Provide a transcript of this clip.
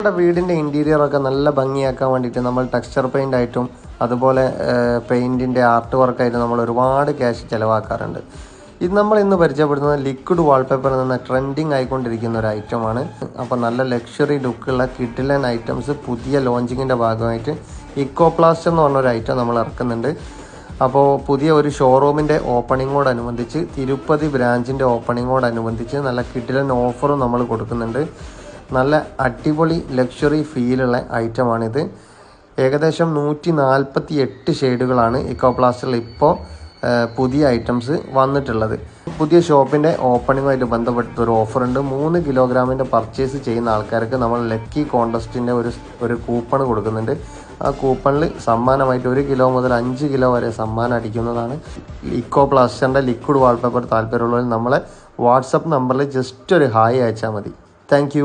നമ്മുടെ വീടിൻ്റെ ഇൻറ്റീരിയറൊക്കെ നല്ല ഭംഗിയാക്കാൻ വേണ്ടിയിട്ട് നമ്മൾ ടെക്സ്ചർ പെയിൻ്റ് ആയിട്ടും അതുപോലെ പെയിൻറ്റിൻ്റെ ആർട്ട് വർക്കായിട്ടും നമ്മൾ ഒരുപാട് ക്യാഷ് ചിലവാക്കാറുണ്ട്. ഇത് നമ്മൾ ഇന്ന് പരിചയപ്പെടുന്നത് ലിക്വിഡ് വാൾപേപ്പർ എന്ന ട്രെൻഡിങ് ആയിക്കൊണ്ടിരിക്കുന്ന ഒരു ഐറ്റമാണ്. അപ്പോൾ നല്ല ലക്ഷറി ലുക്കുള്ള കിഡിലൻ ഐറ്റംസ് പുതിയ ലോഞ്ചിങ്ങിൻ്റെ ഭാഗമായിട്ട് ഇക്കോപ്ലാസ്റ്റ് എന്ന് പറഞ്ഞൊരു ഐറ്റം നമ്മൾ ഇറക്കുന്നുണ്ട്. അപ്പോൾ പുതിയ ഒരു ഷോറൂമിൻ്റെ ഓപ്പണിങ്ങോടനുബന്ധിച്ച് തിരുപ്പതി ബ്രാഞ്ചിൻ്റെ ഓപ്പണിങ്ങോടനുബന്ധിച്ച് നല്ല കിഡിലൻ ഓഫറും നമ്മൾ കൊടുക്കുന്നുണ്ട്. നല്ല അടിപൊളി ലക്ഷറി ഫീലുള്ള ഐറ്റമാണിത്. ഏകദേശം 148 ഷെയ്ഡുകളാണ് ഇക്കോപ്ലാസ്റ്റിൽ ഇപ്പോൾ പുതിയ ഐറ്റംസ് വന്നിട്ടുള്ളത്. പുതിയ ഷോപ്പിൻ്റെ ഓപ്പണിങ്ങുമായിട്ട് ബന്ധപ്പെട്ടൊരു ഓഫറുണ്ട്. 3 കിലോഗ്രാമിൻ്റെ പർച്ചേസ് ചെയ്യുന്ന ആൾക്കാർക്ക് നമ്മൾ ലക്കി കോൺടെസ്റ്റിൻ്റെ ഒരു കൂപ്പൺ കൊടുക്കുന്നുണ്ട്. ആ കൂപ്പണിൽ സമ്മാനമായിട്ട് 1 കിലോ മുതൽ 5 കിലോ വരെ സമ്മാനം അടിക്കുന്നതാണ്. ഇക്കോപ്ലാസ്റ്റിൻ്റെ ലിക്വിഡ് വാൾപേപ്പർ താല്പര്യമുള്ളവർ നമ്മളെ വാട്സപ്പ് നമ്പറിൽ ജസ്റ്റ് ഒരു ഹായ് അയച്ചാൽ മതി. താങ്ക്